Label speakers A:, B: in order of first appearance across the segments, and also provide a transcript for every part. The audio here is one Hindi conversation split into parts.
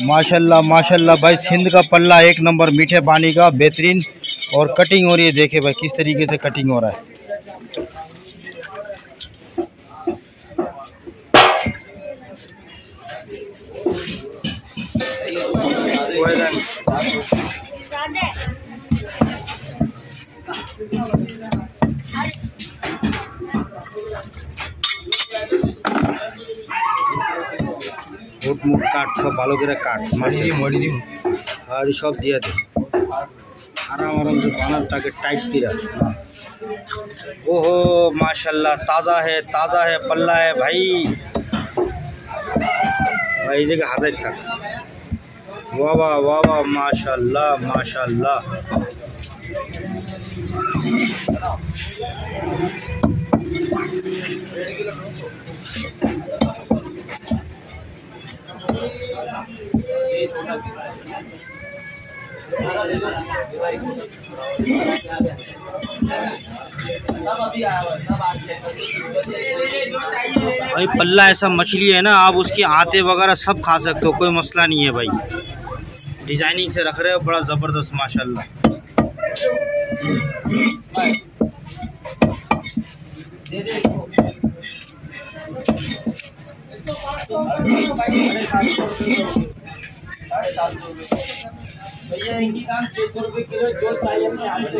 A: माशाल्लाह माशाल्लाह भाई, सिंध का पल्ला एक नंबर, मीठे पानी का बेहतरीन। और कटिंग हो रही है, देखे भाई किस तरीके से कटिंग हो रहा है। मुख मुख काट सब भालो करे काट माछली मरी दी और सब दिया दे आराम आराम से बानर ताकि टाइट दिया। ओहो माशाल्लाह, ताज़ा है पल्ला है भाई। भाई जगह हाथ तक वाह वाह वाह वाह, माशाल्लाह माशाल्लाह। भाई पल्ला ऐसा मछली है ना, आप उसकी आते वगैरह सब खा सकते हो, कोई मसला नहीं है भाई। डिजाइनिंग से रख रहे हो, बड़ा जबरदस्त माशाल्लाह।
B: भैया इनकी दाम 600 रुपए किलो, जो चाहिए अपने हाथ से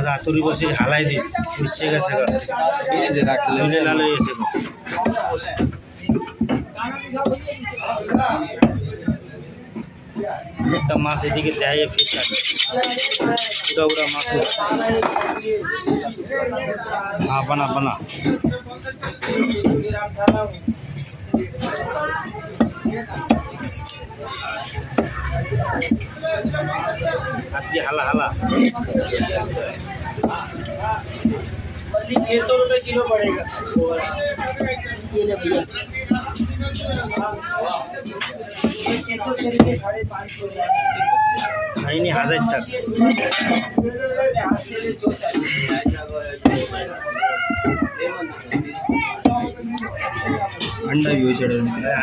A: आतुरी बस हालाई दिस मिसेगा सेगा ये जे राखले ले लाले ये একটা মাছ এদিকে দেয় ফিট পুরো পুরো মাছ। হ্যাঁ বানা বানা आपकी हाला हाला
B: 600 रुपए किलो पड़ेगा। ये ले भैया, ये 600 के 550
A: नहीं हजार तक अंडा भी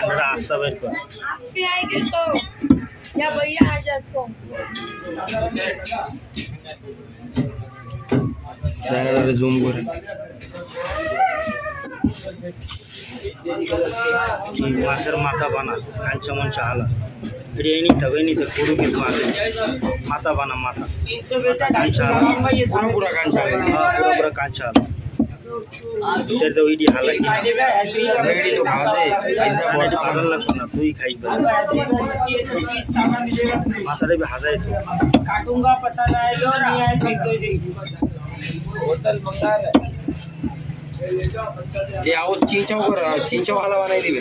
A: अंडा आस्ता बैठ कर
C: आएगी तो या भैया आ जाते
A: जूम कर मासेर माथा बाना कांचा मनसा हाला ये नहीं था कोडू के माथा बाना माथा पूरा कांचा पूरा कांचा इधर तो इडी हाला की रेडी तो भाजे ऐसा बड़ा बदल लगता ना तू ही खाई माथा रे भी हाजाए
B: काटूंगा पसंद आएगा और नहीं आए ठीक कर देगी होटल मंगा रहे जे आओ चिंचाव कर चिंचाव वाला बनाई दिबे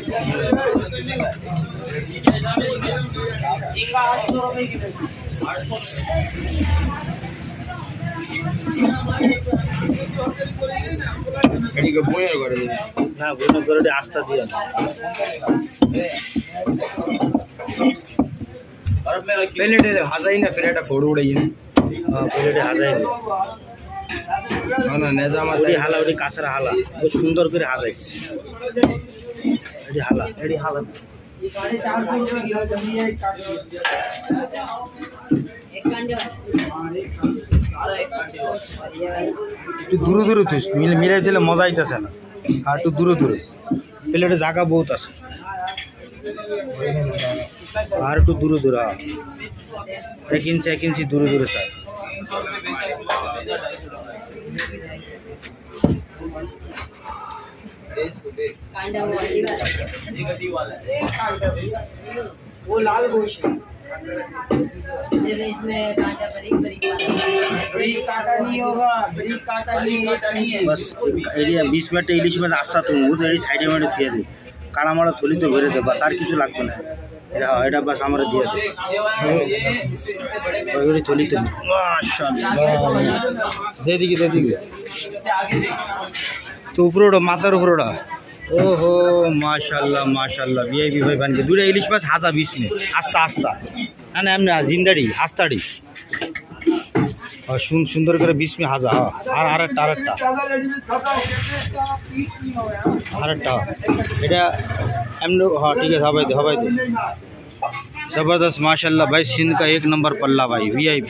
B: झींगा 800 रुपए किलो एडी को बोयर करे दिबे
A: ना बोयर करे आस्था दिया
B: प्लेट हाजाई ना फिर এটা फोड़ उड़ाई ना
A: हां प्लेट हाजाई
B: না নেজামা
A: ওই হালা ওই কাঁচরা হালা খুব সুন্দর করে হালাইছে এডি হালা
B: 450 रुपए किलो जमी है काट एक कांडे
A: একটু দূরে দূরে তুই মিলে দিলে মজা আইতাছে না। আর একটু দূরে দূরে প্লেটে জায়গা বহুত আছে, আর একটু দূরে দূরে 1 ইঞ্চি দূরে দূরে স্যার।
B: वो लाल गोश्त
C: इसमें कांटा बरीक
B: काटा नहीं होगा, बरीक काटा नहीं है
A: बस एरिया 20 मिनट इलिश में रास्ता तुम वो एडी साइडे में दिए दे काला माड़ा थोली तो भरे दे बस আর কিছু লাগবে না। এটা বাস আমরা দিয়ে দে ওই থলি তো মাশাআল্লাহ দে দিকে তো উপরোটা মাথার উপরোটা ओहो माशाल्लाह माशाल्लाह वीआईपी भाई बन के दूरा इलिश माछ 1020 में आस्ता आस्ता ना एमने जिंदाड़ी आस्ताड़ी और सुंदर करे 20 में हाजा আর আরেকটা এটা এমনি हाँ ठीक है हवाई दे जबरदस्त माशाल्लाह भाई सिंध का 1 नंबर पल्ला भाई VIP।